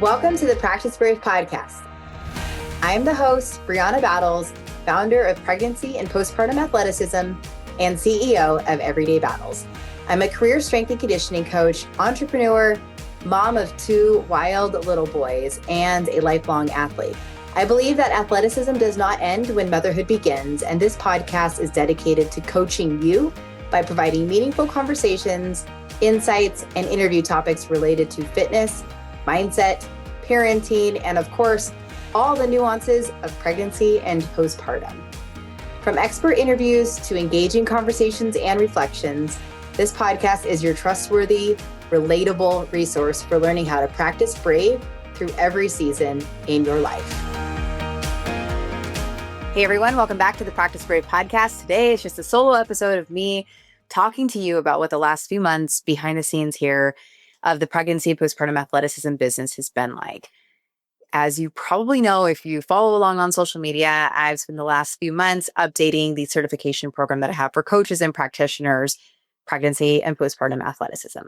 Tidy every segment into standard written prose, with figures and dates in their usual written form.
Welcome to the Practice Brave podcast. I am the host, Brianna Battles, founder of Pregnancy and Postpartum Athleticism and CEO of Everyday Battles. I'm a career strength and conditioning coach, entrepreneur, mom of 2 wild little boys, and a lifelong athlete. I believe that athleticism does not end when motherhood begins, and this podcast is dedicated to coaching you by providing meaningful conversations, insights, and interview topics related to fitness, mindset, parenting, and of course, all the nuances of pregnancy and postpartum. From expert interviews to engaging conversations and reflections, this podcast is your trustworthy, relatable resource for learning how to practice brave through every season in your life. Hey everyone, welcome back to the Practice Brave podcast. Today is just a solo episode of me talking to you about what the last few months behind the scenes here of the pregnancy and postpartum athleticism business has been like. As you probably know, if you follow along on social media, I've spent the last few months updating the certification program that I have for coaches and practitioners, pregnancy and postpartum athleticism.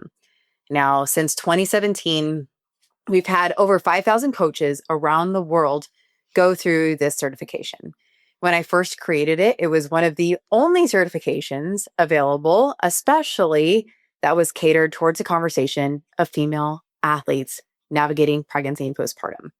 Now, since 2017, we've had over 5,000 coaches around the world go through this certification. When I first created it, it was one of the only certifications available, especially that was catered towards a conversation of female athletes navigating pregnancy and postpartum.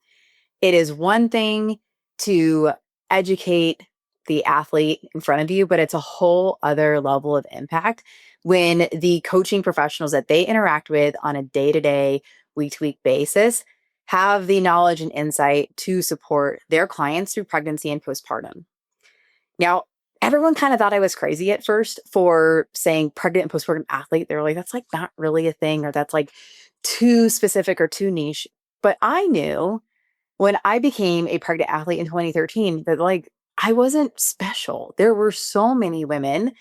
It is one thing to educate the athlete in front of you, but it's a whole other level of impact when the coaching professionals that they interact with on a day-to-day, week-to-week basis have the knowledge and insight to support their clients through pregnancy and postpartum. Now, everyone kind of thought I was crazy at first for saying pregnant and postpartum athlete. They were like, that's like not really a thing, or that's like too specific or too niche. But I knew when I became a pregnant athlete in 2013 that like I wasn't special. There were so many women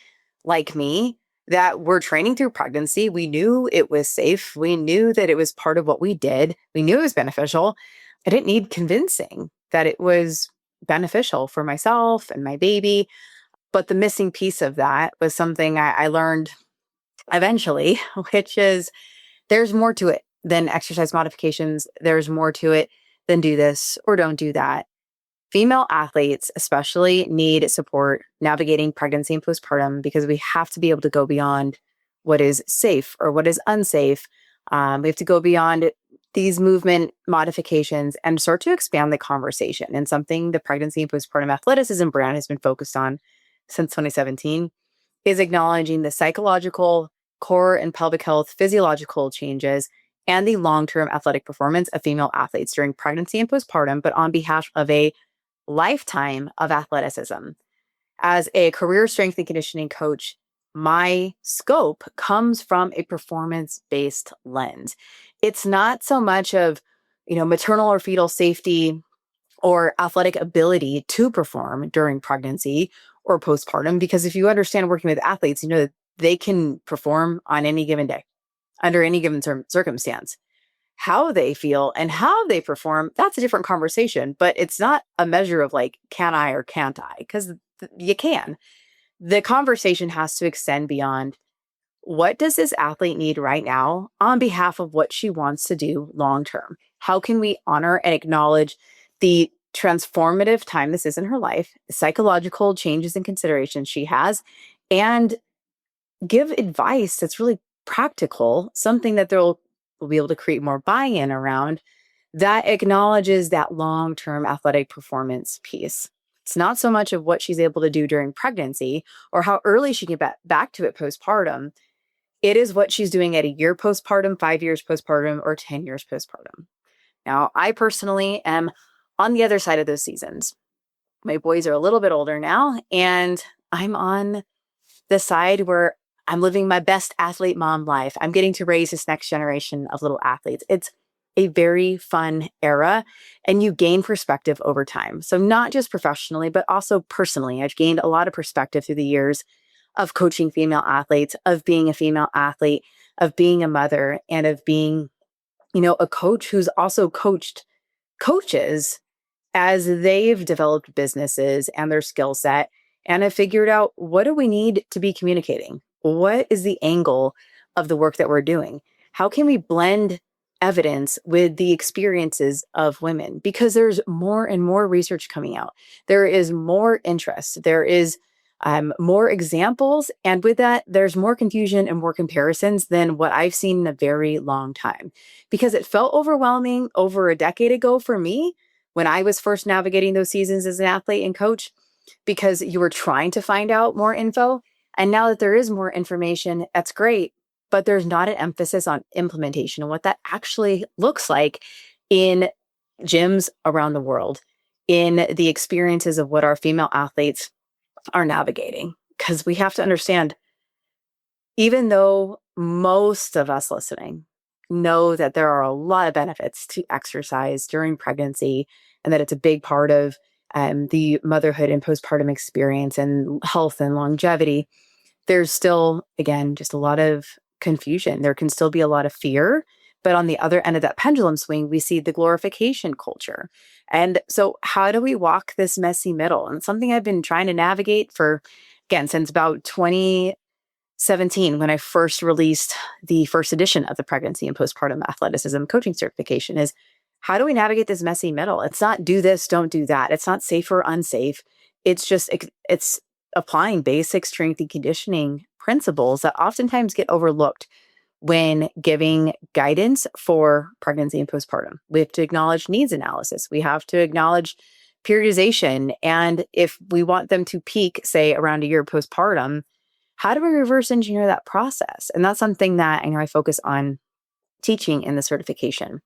like me that were training through pregnancy. We knew it was safe. We knew that it was part of what we did. We knew it was beneficial. I didn't need convincing that it was beneficial for myself and my baby. But the missing piece of that was something I learned eventually, which is there's more to it than exercise modifications. There's more to it than do this or don't do that. Female athletes especially need support navigating pregnancy and postpartum because we have to be able to go beyond what is safe or what is unsafe. We have to go beyond these movement modifications and start to expand the conversation. And something the pregnancy and postpartum athleticism brand has been focused on since 2017 is acknowledging the psychological, core and pelvic health, physiological changes and the long-term athletic performance of female athletes during pregnancy and postpartum, but on behalf of a lifetime of athleticism. As a career strength and conditioning coach, my scope comes from a performance-based lens. It's not so much of, maternal or fetal safety or athletic ability to perform during pregnancy or postpartum, because if you understand working with athletes, you know that they can perform on any given day, under any given circumstance. How they feel and how they perform, that's a different conversation, but it's not a measure of like, can I or can't I? Because you can. The conversation has to extend beyond what does this athlete need right now on behalf of what she wants to do long term? How can we honor and acknowledge the transformative time this is in her life, the psychological changes and considerations she has, and give advice that's really practical, something that they'll be able to create more buy-in around that acknowledges that long-term athletic performance piece. It's not so much of what she's able to do during pregnancy or how early she can get back to it postpartum. It is what she's doing at a year postpartum, 5 years postpartum, or 10 years postpartum. Now, I personally am on the other side of those seasons. My boys are a little bit older now, and I'm on the side where I'm living my best athlete mom life. I'm getting to raise this next generation of little athletes. It's a very fun era, and you gain perspective over time. So not just professionally, but also personally. I've gained a lot of perspective through the years of coaching female athletes, of being a female athlete, of being a mother, and of being, a coach who's also coached coaches as they've developed businesses and their skill set and have figured out, what do we need to be communicating? What is the angle of the work that we're doing? How can we blend evidence with the experiences of women because there's more and more research coming out. There is more interest. There is more examples. And with that, there's more confusion and more comparisons than what I've seen in a very long time because it felt overwhelming over a decade ago for me when I was first navigating those seasons as an athlete and coach because you were trying to find out more info. And now that there is more information, that's great, but there's not an emphasis on implementation and what that actually looks like in gyms around the world, in the experiences of what our female athletes are navigating. Because we have to understand, even though most of us listening know that there are a lot of benefits to exercise during pregnancy and that it's a big part of the motherhood and postpartum experience and health and longevity, there's still, again, just a lot of confusion. There can still be a lot of fear. But on the other end of that pendulum swing, we see the glorification culture. And so, how do we walk this messy middle? And something I've been trying to navigate for, again, since about 2017, when I first released the first edition of the Pregnancy and Postpartum Athleticism coaching certification, is how do we navigate this messy middle? It's not do this, don't do that. It's not safe or unsafe. It's just, it's applying basic strength and conditioning principles that oftentimes get overlooked when giving guidance for pregnancy and postpartum. We have to acknowledge needs analysis. We have to acknowledge periodization. And if we want them to peak, say, around a year postpartum, how do we reverse engineer that process? And that's something that I know I focus on teaching in the certification.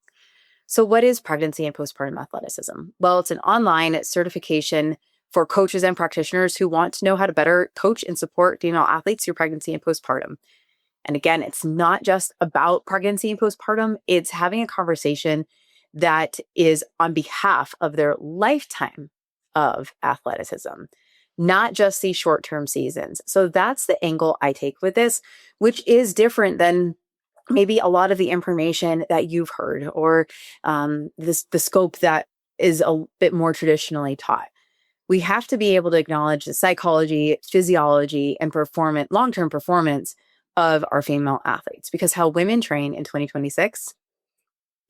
So what is pregnancy and postpartum athleticism? Well, it's an online certification for coaches and practitioners who want to know how to better coach and support female athletes through pregnancy and postpartum. And again, it's not just about pregnancy and postpartum, it's having a conversation that is on behalf of their lifetime of athleticism, not just these short-term seasons. So that's the angle I take with this, which is different than maybe a lot of the information that you've heard or the scope that is a bit more traditionally taught. We have to be able to acknowledge the psychology, physiology, and long-term performance of our female athletes, because how women train in 2026,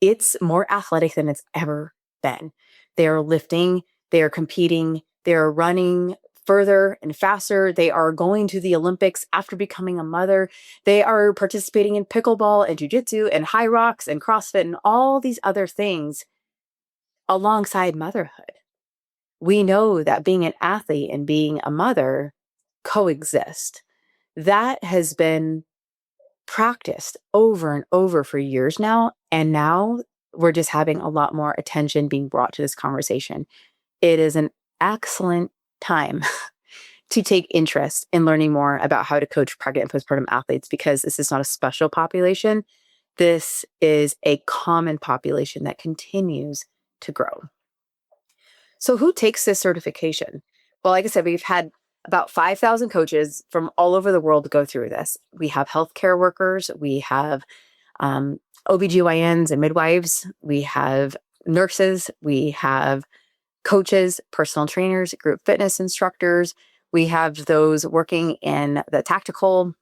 it's more athletic than it's ever been. They are lifting, they are competing, they are running further and faster. They are going to the Olympics after becoming a mother. They are participating in pickleball and jujitsu and high rocks and CrossFit and all these other things alongside motherhood. We know that being an athlete and being a mother coexist. That has been practiced over and over for years now. And now we're just having a lot more attention being brought to this conversation. It is an excellent time to take interest in learning more about how to coach pregnant and postpartum athletes, because this is not a special population. This is a common population that continues to grow. So who takes this certification? Well, like I said, we've had about 5,000 coaches from all over the world go through this. We have healthcare workers, we have OBGYNs and midwives, we have nurses, we have coaches, personal trainers, group fitness instructors. We have those working in the tactical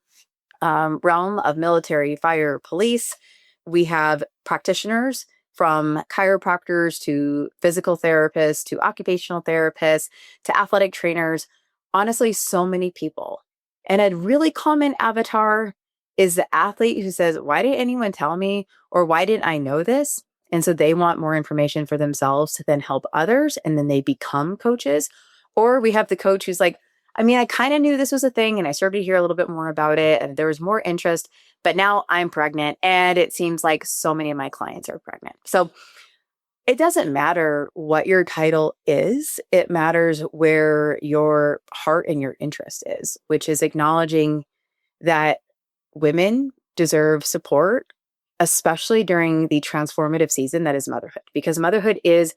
realm of military, fire, police. We have practitioners from chiropractors to physical therapists to occupational therapists to athletic trainers. Honestly, so many people. And a really common avatar is the athlete who says, why didn't anyone tell me? Or why didn't I know this? And so they want more information for themselves to then help others. And then they become coaches. Or we have the coach who's like, I mean, I kind of knew this was a thing and I started to hear a little bit more about it and there was more interest, but now I'm pregnant and it seems like so many of my clients are pregnant. So it doesn't matter what your title is. It matters where your heart and your interest is, which is acknowledging that women deserve support, especially during the transformative season that is motherhood, because motherhood is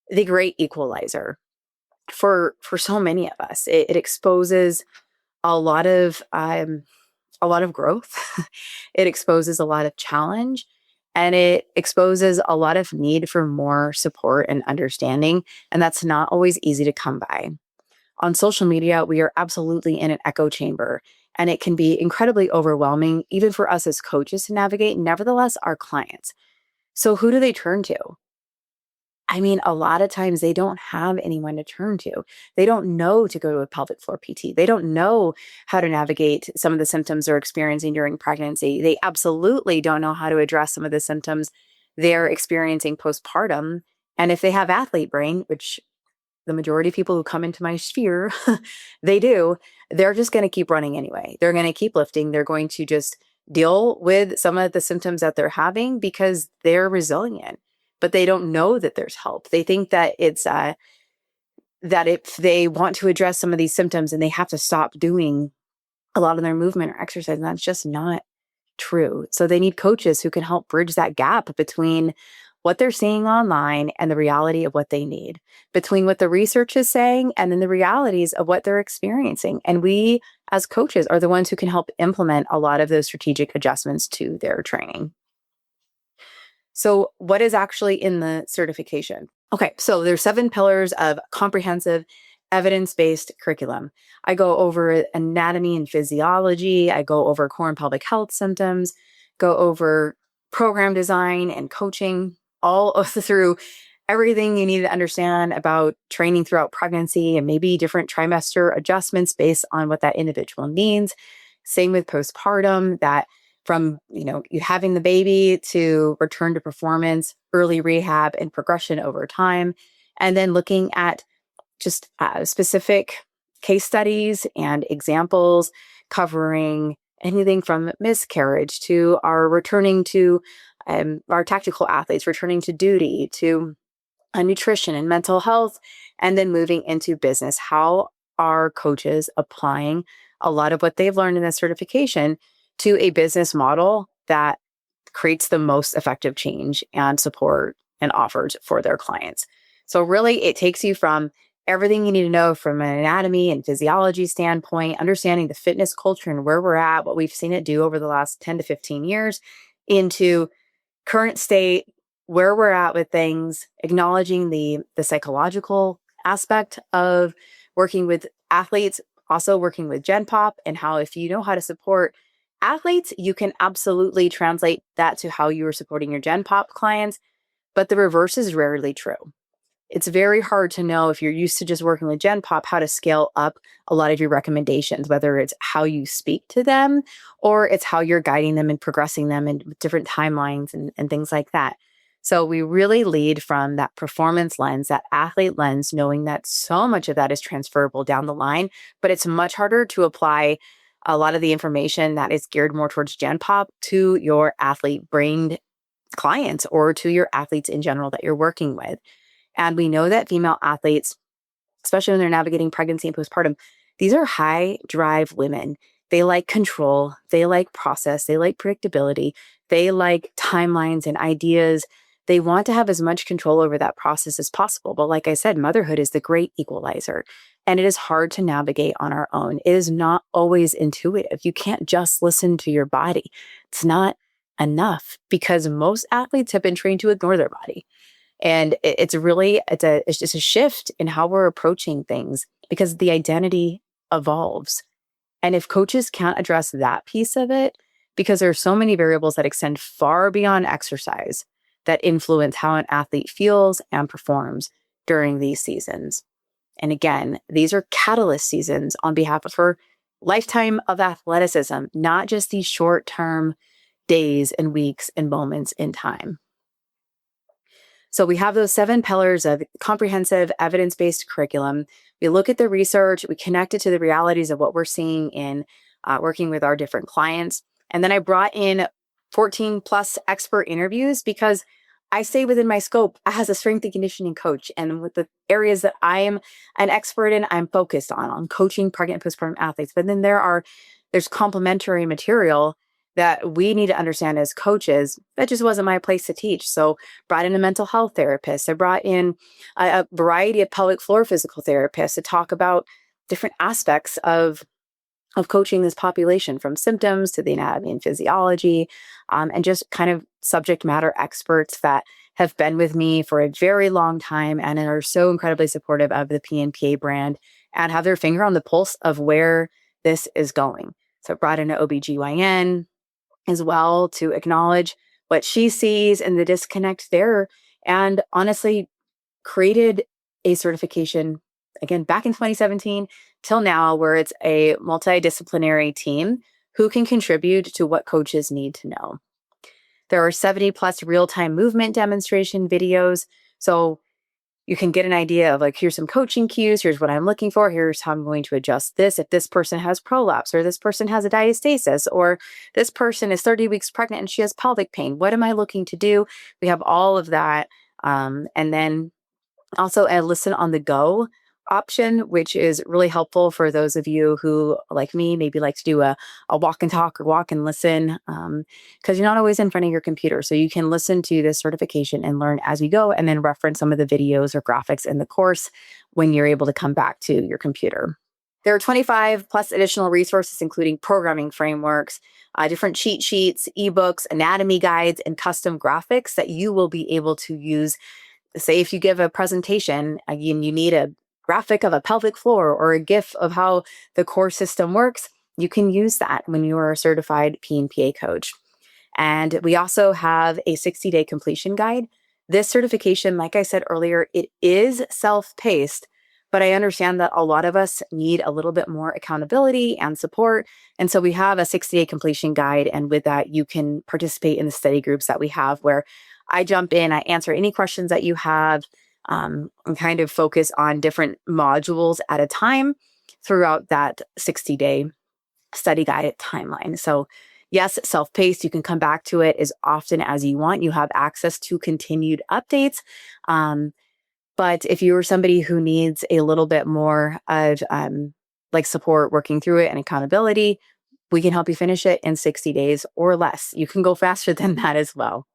the great equalizer for so many of us. It exposes a lot of growth. It exposes a lot of challenge, and it exposes a lot of need for more support and understanding. And that's not always easy to come by. On social media, we are absolutely in an echo chamber, and it can be incredibly overwhelming, even for us as coaches to navigate. Nevertheless, our clients, So who do they turn to? I mean, a lot of times they don't have anyone to turn to. They don't know to go to a pelvic floor PT. They don't know how to navigate some of the symptoms they're experiencing during pregnancy. They absolutely don't know how to address some of the symptoms they're experiencing postpartum. And if they have athlete brain, which the majority of people who come into my sphere, they do, they're just going to keep running anyway. They're going to keep lifting. They're going to just deal with some of the symptoms that they're having because they're resilient, but they don't know that there's help. They think that it's that if they want to address some of these symptoms and they have to stop doing a lot of their movement or exercise, and that's just not true. So they need coaches who can help bridge that gap between what they're seeing online and the reality of what they need, between what the research is saying and then the realities of what they're experiencing. And we, as coaches, are the ones who can help implement a lot of those strategic adjustments to their training. So, what is actually in the certification? Okay, so there's 7 pillars of comprehensive evidence-based curriculum. I go over anatomy and physiology, I go over core and pelvic health symptoms, go over program design and coaching, all through everything you need to understand about training throughout pregnancy and maybe different trimester adjustments based on what that individual needs. Same with postpartum, that from you having the baby to return to performance, early rehab, and progression over time, and then looking at just specific case studies and examples covering anything from miscarriage to our returning to our tactical athletes returning to duty to nutrition and mental health, and then moving into business. How are coaches applying a lot of what they've learned in this certification to a business model that creates the most effective change and support and offers for their clients? So really, it takes you from everything you need to know from an anatomy and physiology standpoint, understanding the fitness culture and where we're at, what we've seen it do over the last 10 to 15 years, into current state, where we're at with things, acknowledging the psychological aspect of working with athletes, also working with Gen Pop, and how if you know how to support athletes, you can absolutely translate that to how you are supporting your Gen Pop clients. But the reverse is rarely true. It's very hard to know if you're used to just working with Gen Pop, how to scale up a lot of your recommendations, whether it's how you speak to them or it's how you're guiding them and progressing them in different timelines and things like that. So we really lead from that performance lens, that athlete lens, knowing that so much of that is transferable down the line, but it's much harder to apply a lot of the information that is geared more towards Gen Pop to your athlete brained clients or to your athletes in general that you're working with. And we know that female athletes, especially when they're navigating pregnancy and postpartum, these are high drive women. They like control, they like process, they like predictability, they like timelines and ideas. They want to have as much control over that process as possible. But like I said, motherhood is the great equalizer, and it is hard to navigate on our own. It is not always intuitive. You can't just listen to your body. It's not enough because most athletes have been trained to ignore their body. And it's just a shift in how we're approaching things because the identity evolves. And if coaches can't address that piece of it, because there are so many variables that extend far beyond exercise that influence how an athlete feels and performs during these seasons. And again, these are catalyst seasons on behalf of her lifetime of athleticism, not just these short-term days and weeks and moments in time. So we have those 7 pillars of comprehensive evidence-based curriculum. We look at the research, we connect it to the realities of what we're seeing in working with our different clients. And then I brought in 14 plus expert interviews because I stay within my scope as a strength and conditioning coach. And with the areas that I am an expert in, I'm focused on coaching pregnant and postpartum athletes. But then there's complementary material that we need to understand as coaches. That just wasn't my place to teach. So brought in a mental health therapist. I brought in a variety of pelvic floor physical therapists to talk about different aspects of coaching this population, from symptoms to the anatomy and physiology, and just kind of subject matter experts that have been with me for a very long time and are so incredibly supportive of the PNPA brand and have their finger on the pulse of where this is going. So I brought in an OBGYN as well to acknowledge what she sees and the disconnect there. And honestly, created a certification again back in 2017 till now, where it's a multidisciplinary team who can contribute to what coaches need to know. There are 70 plus real-time movement demonstration videos. So you can get an idea of like, here's some coaching cues. Here's what I'm looking for. Here's how I'm going to adjust this. If this person has prolapse, or this person has a diastasis, or this person is 30 weeks pregnant and she has pelvic pain, what am I looking to do? We have all of that. And then also a listen on the go option, which is really helpful for those of you who, like me, maybe like to do a walk and talk or walk and listen, because you're not always in front of your computer. So you can listen to this certification and learn as you go, and then reference some of the videos or graphics in the course when you're able to come back to your computer. There are 25 plus additional resources, including programming frameworks, different cheat sheets, ebooks, anatomy guides, and custom graphics that you will be able to use. Say if you give a presentation and you need a graphic of a pelvic floor or a GIF of how the core system works, you can use that when you are a certified PNPA coach. And we also have a 60-day completion guide. This certification, like I said earlier, it is self-paced, but I understand that a lot of us need a little bit more accountability and support. And so we have a 60-day completion guide. And with that, you can participate in the study groups that we have, where I jump in, I answer any questions that you have, and kind of focus on different modules at a time throughout that 60-day study guide timeline. So yes, self-paced, you can come back to it as often as you want. You have access to continued updates. But if you are somebody who needs a little bit more of like support working through it and accountability, we can help you finish it in 60 days or less. You can go faster than that as well.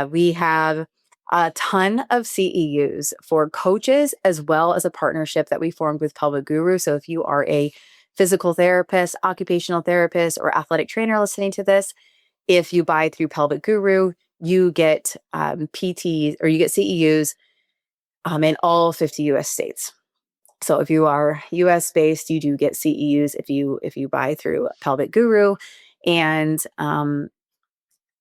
We have a ton of CEUs for coaches, as well as a partnership that we formed with Pelvic Guru. So if you are a physical therapist, occupational therapist, or athletic trainer listening to this, if you buy through Pelvic Guru, you get PTs, or you get CEUs in all 50 US states. So if you are US based, you do get CEUs if you buy through Pelvic Guru. And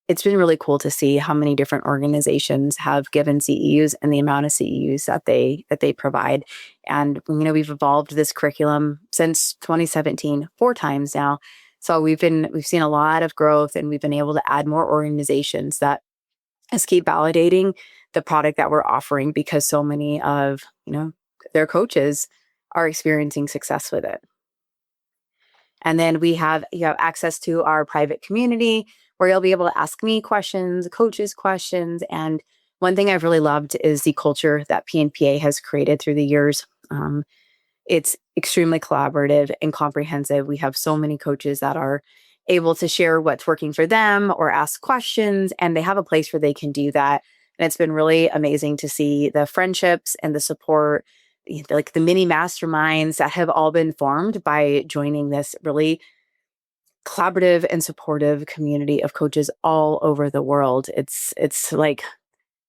it's been really cool to see how many different organizations have given CEUs and the amount of CEUs that they provide. And we've evolved this curriculum since 2017 4 times now. So we've seen a lot of growth, and we've been able to add more organizations that just keep validating the product that we're offering, because so many of their coaches are experiencing success with it. And then you have access to our private community, where you'll be able to ask me questions, coaches questions. And one thing I've really loved is the culture that PNPA has created through the years. It's extremely collaborative and comprehensive. We have so many coaches that are able to share what's working for them or ask questions, and they have a place where they can do that. And it's been really amazing to see the friendships and the support, like the mini masterminds that have all been formed by joining this really collaborative and supportive community of coaches all over the world. It's like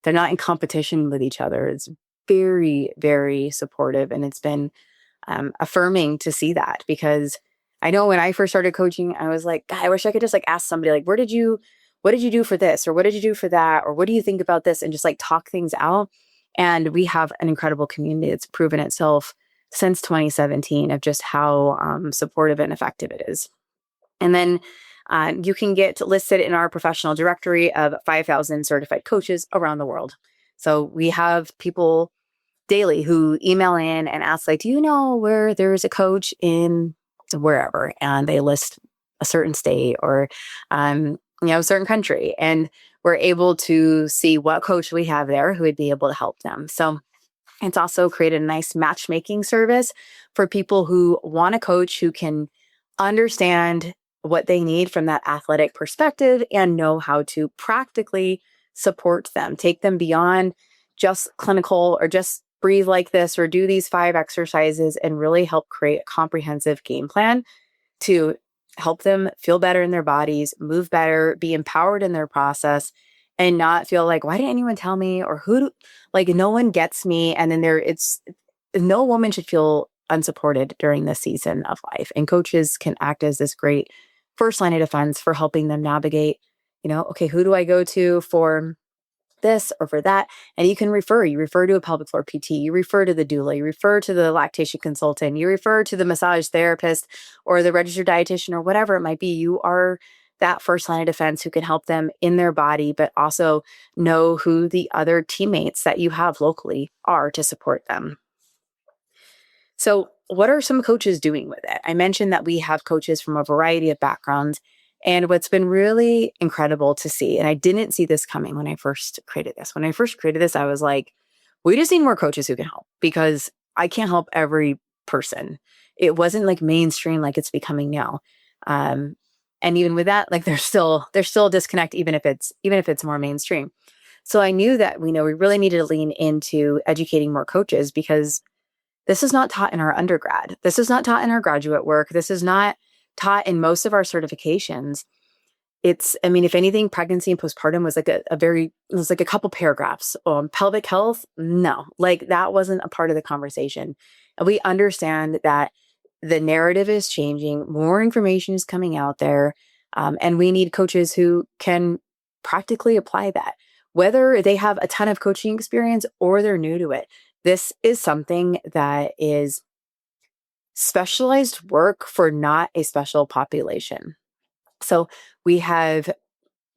they're not in competition with each other. It's very, very supportive, and it's been affirming to see that, because I know when I first started coaching, I was like, God, I wish I could just like ask somebody like, what did you do for this? Or what did you do for that? Or what do you think about this? And just like talk things out. And we have an incredible community that's proven itself since 2017 of just how supportive and effective it is. And then you can get listed in our professional directory of 5,000 certified coaches around the world. So we have people daily who email in and ask, like, do you know where there's a coach in wherever? And they list a certain state or, a certain country. And we're able to see what coach we have there who would be able to help them. So it's also created a nice matchmaking service for people who want a coach who can understand what they need from that athletic perspective and know how to practically support them, take them beyond just clinical or just breathe like this or do these 5 exercises, and really help create a comprehensive game plan to help them feel better in their bodies, move better, be empowered in their process, and not feel like, why didn't anyone tell me? Or no one gets me. And then no woman should feel unsupported during this season of life. And coaches can act as this great first line of defense for helping them navigate Okay, who do I go to for this or for that? And you refer to a pelvic floor PT, you refer to the doula, you refer to the lactation consultant, you refer to the massage therapist or the registered dietitian or whatever it might be. You are that first line of defense who can help them in their body, but also know who the other teammates that you have locally are to support them. So, what are some coaches doing with it? I mentioned that we have coaches from a variety of backgrounds. And what's been really incredible to see, and I didn't see this coming when I first created this. When I first created this, I was like, we just need more coaches who can help because I can't help every person. It wasn't like mainstream like it's becoming now. Um, and even with that, like there's still a disconnect, even if it's more mainstream. So I knew that we really needed to lean into educating more coaches because this is not taught in our undergrad. This is not taught in our graduate work. This is not taught in most of our certifications. If anything, pregnancy and postpartum was like it was like a couple paragraphs. Pelvic health, no, like that wasn't a part of the conversation. And we understand that the narrative is changing, more information is coming out there, and we need coaches who can practically apply that, whether they have a ton of coaching experience or they're new to it. This is something that is specialized work for not a special population. So we have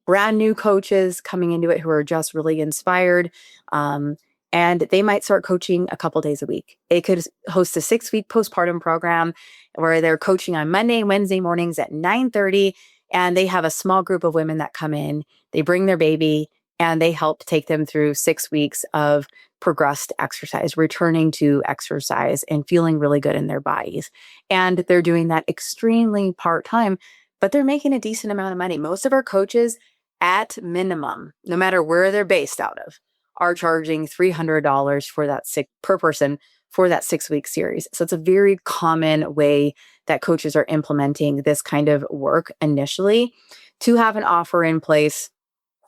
brand new coaches coming into it who are just really inspired. Um, and they might start coaching a couple days a week. It could host a 6-week postpartum program where they're coaching on Monday and Wednesday mornings at 9:30. And they have a small group of women that come in, they bring their baby, and they help take them through 6 weeks of progressed exercise, returning to exercise and feeling really good in their bodies. And they're doing that extremely part-time, but they're making a decent amount of money. Most of our coaches, at minimum, no matter where they're based out of, are charging $300 for that per person for that 6-week series. So it's a very common way that coaches are implementing this kind of work initially to have an offer in place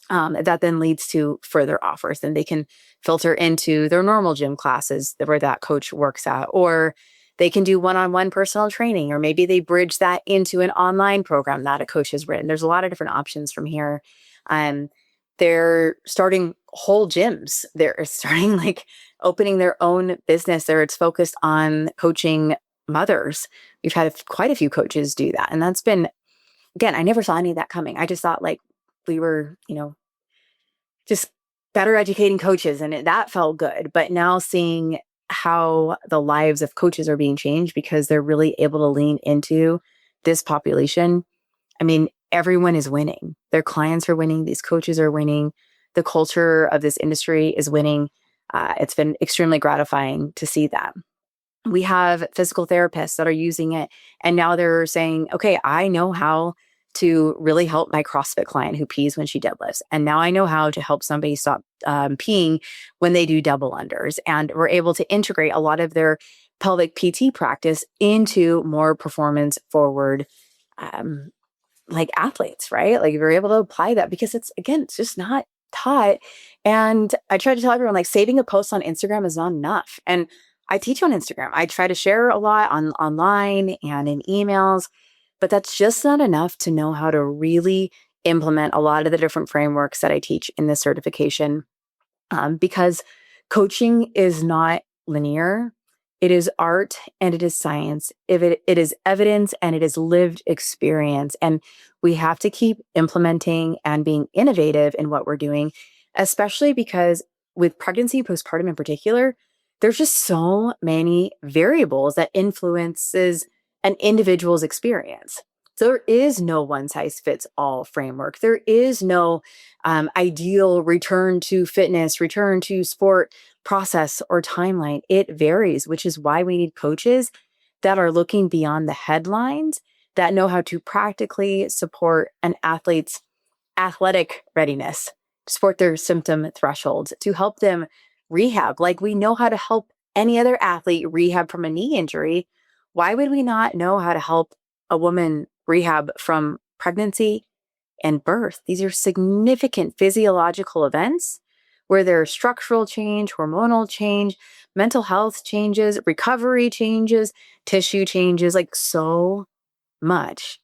that then leads to further offers. Then they can filter into their normal gym classes where that coach works at, or they can do one-on-one personal training, or maybe they bridge that into an online program that a coach has written. There's a lot of different options from here. Um, they're starting whole gyms. They're starting like opening their own business there. It's focused on coaching mothers. We've had quite a few coaches do that. And that's been, again, I never saw any of that coming. I just thought like we were, just better educating coaches, and that felt good. But now seeing how the lives of coaches are being changed because they're really able to lean into this population. Everyone is winning. Their clients are winning. These coaches are winning. The culture of this industry is winning. It's been extremely gratifying to see that. We have physical therapists that are using it, and now they're saying, okay, I know how to really help my CrossFit client who pees when she deadlifts. And now I know how to help somebody stop peeing when they do double unders. And we're able to integrate a lot of their pelvic PT practice into more performance forward like athletes, right? Like we're able to apply that because it's just not taught. And I try to tell everyone, like, saving a post on Instagram is not enough. And I teach on Instagram. I try to share a lot online and in emails, but that's just not enough to know how to really implement a lot of the different frameworks that I teach in this certification. Because coaching is not linear. It is art and it is science. It is evidence and it is lived experience. And we have to keep implementing and being innovative in what we're doing, especially because with pregnancy and postpartum in particular, there's just so many variables that influences an individual's experience. There is no one size fits all framework. There is no ideal return to fitness, return to sport process or timeline. It varies, which is why we need coaches that are looking beyond the headlines, that know how to practically support an athlete's athletic readiness, support their symptom thresholds, to help them rehab. Like we know how to help any other athlete rehab from a knee injury. Why would we not know how to help a woman rehab from pregnancy and birth? These are significant physiological events where there's structural change, hormonal change, mental health changes, recovery changes, tissue changes, like so much.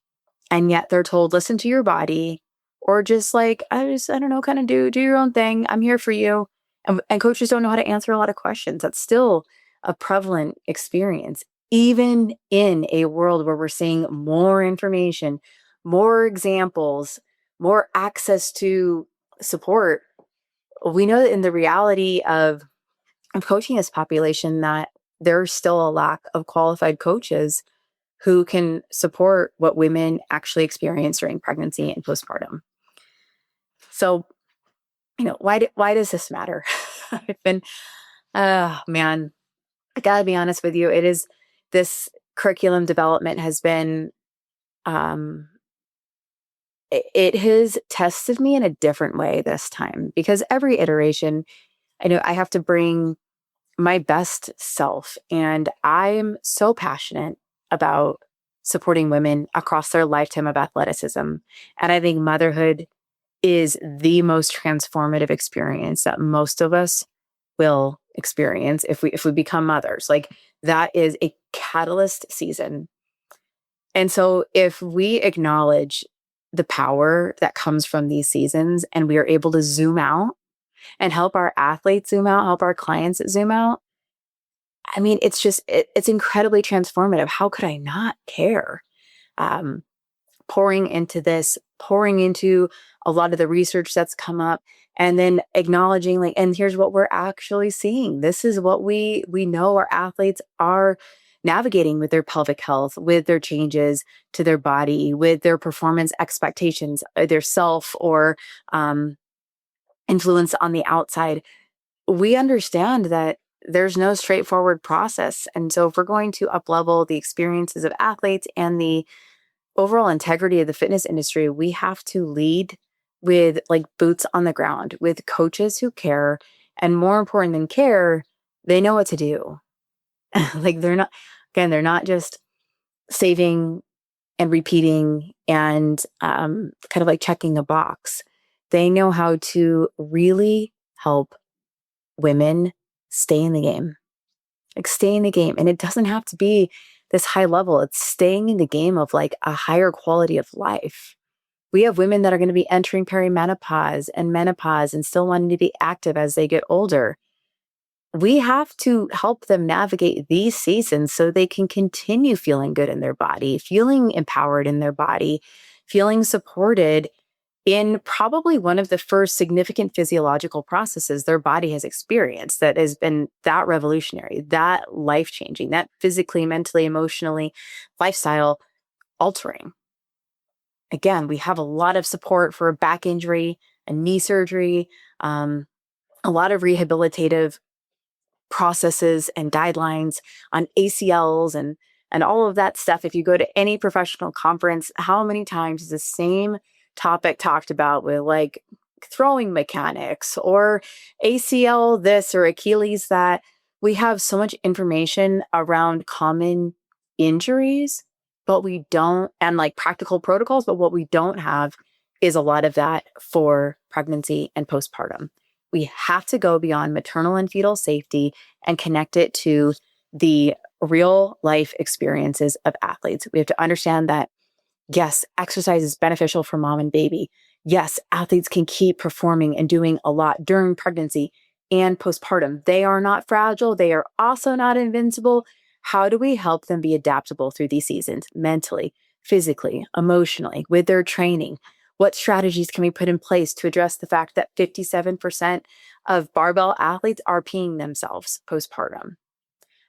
And yet they're told, listen to your body, or just like, I don't know, kind of do your own thing. I'm here for you. And coaches don't know how to answer a lot of questions. That's still a prevalent experience, even in a world where we're seeing more information, more examples, more access to support. We know that in the reality of coaching this population that there's still a lack of qualified coaches who can support what women actually experience during pregnancy and postpartum. So, why does this matter? I've been, man, I gotta be honest with you. This curriculum development has been, um, it has tested me in a different way this time because every iteration, I know I have to bring my best self. And I'm so passionate about supporting women across their lifetime of athleticism. And I think motherhood is the most transformative experience that most of us will experience if we become mothers. Like that is a catalyst season. And so if we acknowledge the power that comes from these seasons and we are able to zoom out and help our athletes zoom out, help our clients zoom out, I mean, it's incredibly transformative. How could I not care? Um, Pouring into this, pouring into a lot of the research that's come up, and then acknowledging like, and here's what we're actually seeing. This is what we know our athletes are navigating with their pelvic health, with their changes to their body, with their performance expectations, their self or influence on the outside. We understand that there's no straightforward process. And so if we're going to uplevel the experiences of athletes and the overall integrity of the fitness industry, we have to lead with like boots on the ground, with coaches who care. And more important than care, they know what to do. Like they're not just saving and repeating and kind of like checking a box. They know how to really help women stay in the game, like stay in the game. And it doesn't have to be this high level. It's staying in the game of like a higher quality of life. We have women that are going to be entering perimenopause and menopause and still wanting to be active as they get older. We have to help them navigate these seasons so they can continue feeling good in their body, feeling empowered in their body, feeling supported in probably one of the first significant physiological processes their body has experienced that has been that revolutionary, that life-changing, that physically, mentally, emotionally, lifestyle altering. Again, we have a lot of support for a back injury, a knee surgery, a lot of rehabilitative processes and guidelines on ACLs and all of that stuff. If you go to any professional conference, how many times is the same topic talked about with like throwing mechanics or ACL this or Achilles that? We have so much information around common injuries, but we don't, and like practical protocols, but what we don't have is a lot of that for pregnancy and postpartum. We have to go beyond maternal and fetal safety and connect it to the real life experiences of athletes. We have to understand that, yes, exercise is beneficial for mom and baby. Yes, athletes can keep performing and doing a lot during pregnancy and postpartum. They are not fragile. They are also not invincible. How do we help them be adaptable through these seasons mentally, physically, emotionally, with their training? What strategies can we put in place to address the fact that 57% of barbell athletes are peeing themselves postpartum?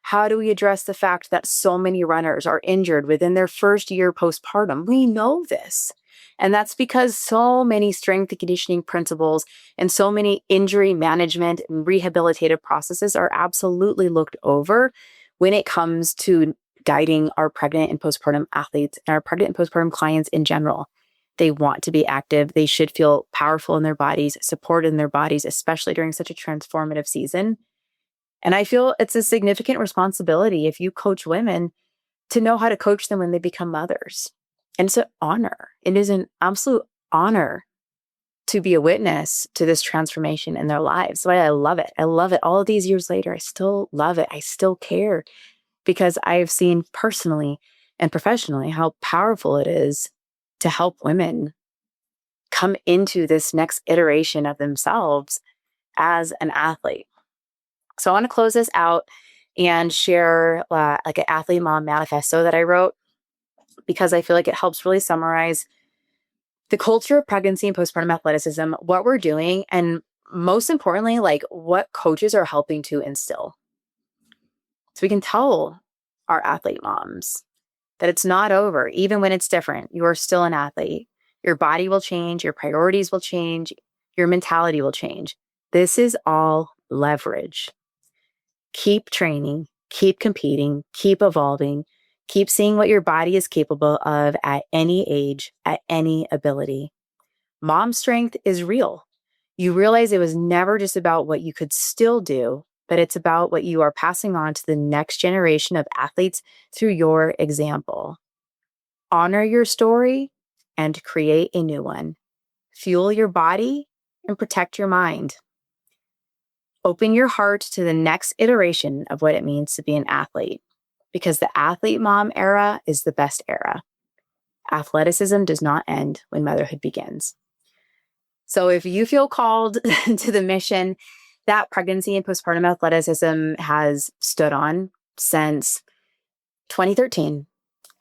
How do we address the fact that so many runners are injured within their first year postpartum? We know this. And that's because so many strength and conditioning principles and so many injury management and rehabilitative processes are absolutely looked over when it comes to guiding our pregnant and postpartum athletes and our pregnant and postpartum clients in general. They want to be active. They should feel powerful in their bodies, supported in their bodies, especially during such a transformative season. And I feel it's a significant responsibility if you coach women to know how to coach them when they become mothers. And it's an honor. It is an absolute honor to be a witness to this transformation in their lives. So I love it. I love it. All of these years later, I still love it. I still care because I've seen personally and professionally how powerful it is to help women come into this next iteration of themselves as an athlete. So I want to close this out and share like an athlete mom manifesto that I wrote, because I feel like it helps really summarize the culture of pregnancy and postpartum athleticism, what we're doing, and most importantly, like what coaches are helping to instill. So we can tell our athlete moms that it's not over. Even when it's different, you are still an athlete. Your body will change, your priorities will change, your mentality will change. This is all leverage. Keep training, keep competing, keep evolving, keep seeing what your body is capable of at any age, at any ability. Mom strength is real. You realize it was never just about what you could still do, but it's about what you are passing on to the next generation of athletes through your example. Honor your story and create a new one. Fuel your body and protect your mind. Open your heart to the next iteration of what it means to be an athlete, because the athlete mom era is the best era. Athleticism does not end when motherhood begins. So if you feel called to the mission that pregnancy and postpartum athleticism has stood on since 2013,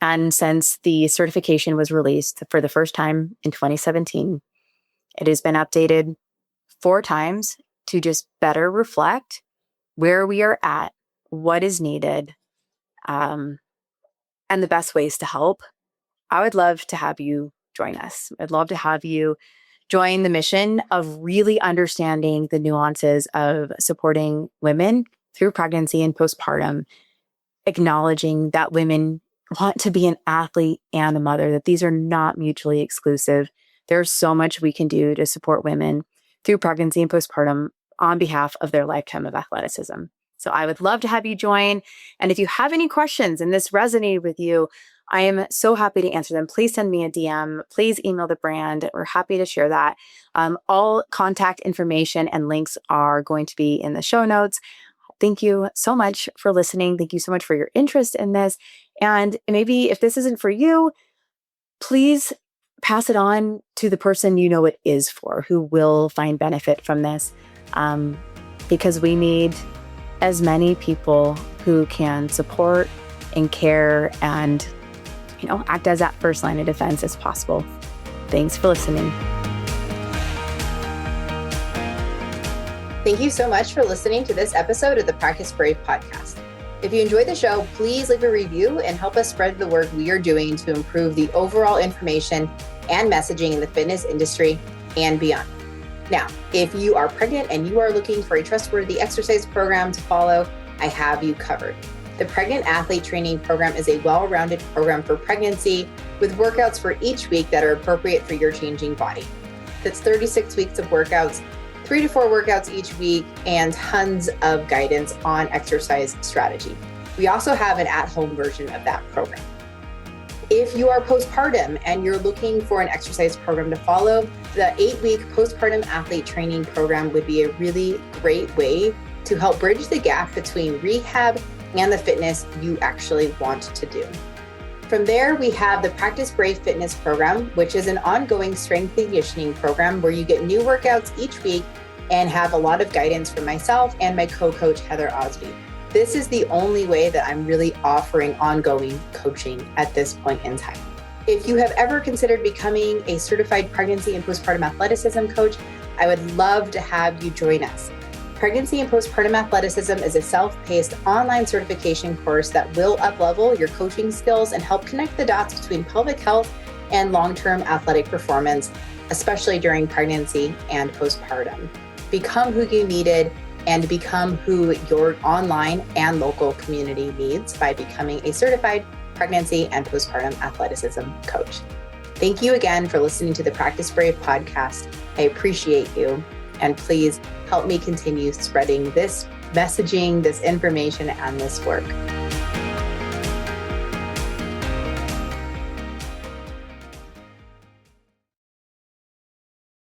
and since the certification was released for the first time in 2017, it has been updated 4 times to just better reflect where we are at, what is needed, and the best ways to help. I would love to have you join us. I'd love to have you join the mission of really understanding the nuances of supporting women through pregnancy and postpartum, acknowledging that women want to be an athlete and a mother, that these are not mutually exclusive. There's so much we can do to support women through pregnancy and postpartum on behalf of their lifetime of athleticism. So I would love to have you join. And if you have any questions and this resonated with you, I am so happy to answer them. Please send me a DM. Please email the brand. We're happy to share that. All contact information and links are going to be in the show notes. Thank you so much for listening. Thank you so much for your interest in this. And maybe if this isn't for you, please pass it on to the person you know it is for, who will find benefit from this, because we need as many people who can support and care and, act as that first line of defense as possible. Thanks for listening. Thank you so much for listening to this episode of the Practice Brave podcast. If you enjoyed the show, please leave a review and help us spread the work we are doing to improve the overall information and messaging in the fitness industry and beyond. Now, if you are pregnant and you are looking for a trustworthy exercise program to follow, I have you covered. The Pregnant Athlete Training Program is a well-rounded program for pregnancy with workouts for each week that are appropriate for your changing body. That's 36 weeks of workouts, 3 to 4 workouts each week, and tons of guidance on exercise strategy. We also have an at-home version of that program. If you are postpartum and you're looking for an exercise program to follow, the 8-week postpartum athlete training program would be a really great way to help bridge the gap between rehab and the fitness you actually want to do. From there, we have the Practice Brave Fitness program, which is an ongoing strength and conditioning program where you get new workouts each week and have a lot of guidance from myself and my co-coach, Heather Osby. This is the only way that I'm really offering ongoing coaching at this point in time. If you have ever considered becoming a certified pregnancy and postpartum athleticism coach, I would love to have you join us. Pregnancy and Postpartum Athleticism is a self-paced online certification course that will up-level your coaching skills and help connect the dots between pelvic health and long-term athletic performance, especially during pregnancy and postpartum. Become who you needed and become who your online and local community needs by becoming a certified pregnancy and postpartum athleticism coach. Thank you again for listening to the Practice Brave podcast. I appreciate you. And please help me continue spreading this messaging, this information, and this work.